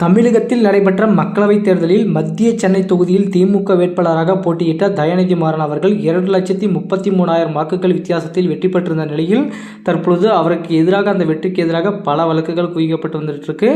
தமிழகத்தில் நடைபெற்ற மக்களவைத் தேர்தலில் மத்திய சென்னை தொகுதியில் திமுக வேட்பாளராக போட்டியிட்ட தயாநிதி மாறன் அவர்கள் 2,33,000 வாக்குகள் வித்தியாசத்தில் வெற்றி பெற்றிருந்த நிலையில் தற்பொழுது அவருக்கு எதிராக அந்த வெற்றிக்கு எதிராக பல வழக்குகள் குவிக்கப்பட்டு வந்துட்டு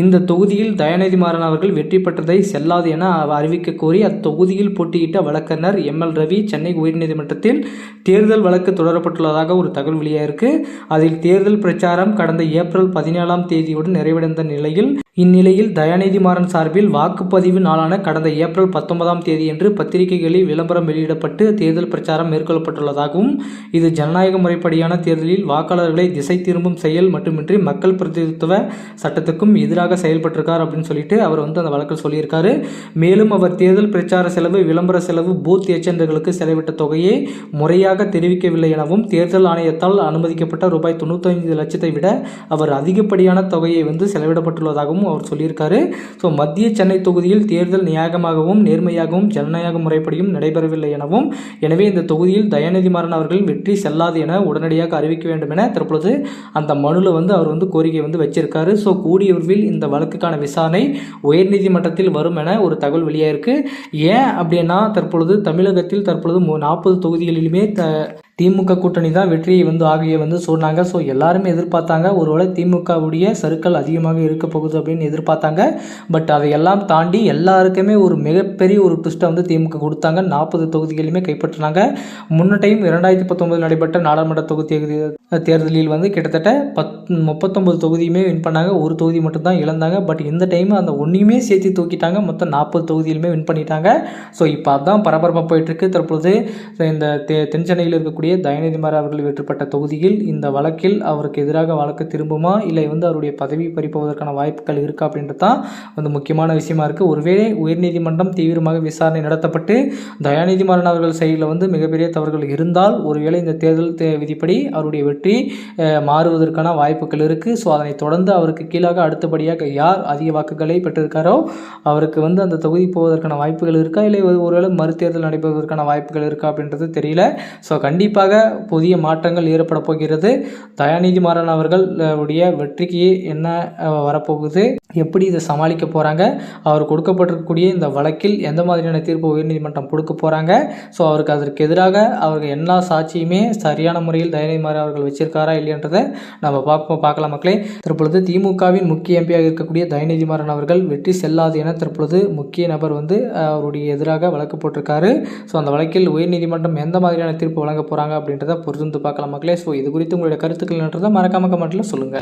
இந்த தொகுதியில் தயாநிதி மாறன் அவர்கள் வெற்றி பெற்றதை செல்லாது என அறிவிக்க கோரி அத்தொகுதியில் போட்டியிட்ட வழக்கறிஞர் ML ரவி சென்னை உயர்நீதிமன்றத்தில் தேர்தல் வழக்கு தொடரப்பட்டுள்ளதாக ஒரு தகவல் வெளியாயிருக்கு. அதில் தேர்தல் பிரச்சாரம் கடந்த ஏப்ரல் 17ஆம் தேதியுடன் நிறைவடைந்த நிலையில் இந்நிலையில் தயாநிதி மாறன் சார்பில் வாக்குப்பதிவு நாளான கடந்த ஏப்ரல் 19ஆம் தேதியன்று பத்திரிகைகளில் விளம்பரம் வெளியிடப்பட்டு தேர்தல் பிரச்சாரம் மேற்கொள்ளப்பட்டுள்ளதாகவும் இது ஜனநாயக முறைப்படியான தேர்தலில் வாக்காளர்களை திசை திரும்பும் செயல் மட்டுமின்றி மக்கள் பிரதிநிதித்துவ சட்டத்துக்கும் எதிராக செயல்பட்டிருக்கார் அப்படின்னு சொல்லிட்டு அவர் அந்த வழக்கில் சொல்லியிருக்காரு. மேலும் அவர் தேர்தல் பிரச்சார செலவு, விளம்பர செலவு, பூத் ஏஜென்ட்களுக்கு செலவிட்ட தொகையை முறையாக தெரிவிக்கவில்லை எனவும் தேர்தல் ஆணையத்தால் அனுமதிக்கப்பட்ட ரூபாய் 95 லட்சத்தை விட அவர் அதிகப்படியான தொகையை செலவிடப்பட்டுள்ளதாகவும் அவர் சொல்லியிருக்காரு. ஸோ மத்திய சென்னை தொகுதியில் தேர்தல் நியாயமாகவும் நேர்மையாகவும் ஜனநாயக முறைப்படியும் நடைபெறவில்லை எனவும், எனவே இந்த தொகுதியில் தயாநிதி மாறன் அவர்கள் வெற்றி செல்லாது என உடனடியாக அறிவிக்க வேண்டும் என தற்பொழுது அந்த மனுவில் அவர் கோரிக்கை வச்சிருக்காரு. ஸோ கூடிய விரைவில் இந்த வழக்குக்கான விசாரணை உயர்நீதிமன்றத்தில் வரும் என ஒரு தகவல் வெளியாயிருக்கு. ஏன் அப்படின்னா தற்பொழுது தமிழகத்தில் 40 தொகுதிகளிலுமே திமுக கூட்டணி தான் வெற்றியை ஆகிய சொன்னாங்க. ஸோ எல்லாருமே எதிர்பார்த்தாங்க ஒருவேளை திமுகவுடைய சறுக்கல் அதிகமாக இருக்க போகுது அப்படின்னு எதிர்பார்த்தாங்க. பட் அதையெல்லாம் தாண்டி எல்லாருக்குமே ஒரு மிகப்பெரிய ஒரு ட்விஸ்ட்டை திமுக கொடுத்தாங்க. 40 தொகுதிகளுமே கைப்பற்றினாங்க. முன்ன டைம் 2019 நடைபெற்ற நாடாளுமன்ற தொகுதி தேர்தலில் கிட்டத்தட்ட 39 தொகுதியுமே வின் பண்ணாங்க. ஒரு தொகுதி மட்டும்தான் இழந்தாங்க. பட் இந்த டைம் அந்த ஒன்றையுமே சேர்த்து தூக்கிட்டாங்க. மொத்தம் 40 தொகுதியிலுமே வின் பண்ணிட்டாங்க. ஸோ இப்போ அதுதான் பரபரப்பாக போயிட்டுருக்கு. தற்பொழுது இந்த தென்சென்னையில் இருக்கக்கூடிய தயாநிதி மாறன் அவர்கள் வெற்றி பெற்ற தொகுதியில் இந்த வழக்கில் அவருக்கு எதிராக வழக்கு திரும்புமா, இல்லை அவருடைய பதவி பறிப்பதற்கான வாய்ப்புகள் இருக்கா அப்படின்றது தான் முக்கியமான விஷயமா இருக்குது. ஒருவேளை உயர்நீதிமன்றம் தீவிரமாக விசாரணை நடத்தப்பட்டு தயாநிதி மாறன் அவர்கள் சைடில் மிகப்பெரிய தவறுகள் இருந்தால் ஒருவேளை இந்த தேர்தல் விதிப்படி அவருடைய வெற்றி மாறுவதற்கான வாய்ப்புகள் இருக்குது. ஸோ அதனை தொடர்ந்து அவருக்கு கீழாக அடுத்தபடியாக யார் அதிக வாக்குகளை பெற்றிருக்காரோ அவருக்கு அந்த தொகுதி போவதற்கான வாய்ப்புகள் இருக்கா, இல்லை ஒருவேளை மறுதேர்தல் நடைபெறுவதற்கான வாய்ப்புகள் இருக்கா அப்படின்றது தெரியல. ஸோ கண்டிப்பாக புதிய மாற்றங்கள் ஏற்பட போகிறது. தயாநிதி மாறன் அவர்கள் உடைய வெற்றிக்கு என்ன வரப்போகுது, எப்படி இதை சமாளிக்க போகிறாங்க, அவர் கொடுக்கப்பட்டிருக்கக்கூடிய இந்த வழக்கில் எந்த மாதிரியான தீர்ப்பு உயர்நீதிமன்றம் கொடுக்க போகிறாங்க, ஸோ அவருக்கு அதற்கு எதிராக அவர்கள் எல்லா சாட்சியுமே சரியான முறையில் தயாநிதி மாறன் அவர்கள் வச்சிருக்காரா இல்லையன்றதை நம்ம பார்க்கலாம் மக்களே. தற்பொழுது திமுகவின் முக்கிய எம்பியாக இருக்கக்கூடிய தயாநிதி மாறன் அவர்கள் வெற்றி செல்லாது என தற்பொழுது முக்கிய நபர் அவருடைய எதிராக வழக்கு போட்டிருக்காரு. ஸோ அந்த வழக்கில் உயர்நீதிமன்றம் எந்த மாதிரியான தீர்ப்பு வழங்க போகிறாங்க அப்படின்றத பொறுத்து பார்க்கலாம் மக்களே. ஸோ இது குறித்து உங்களுடைய கருத்துக்கள் என்றதை மறக்காம கமெண்ட்டில் சொல்லுங்கள்.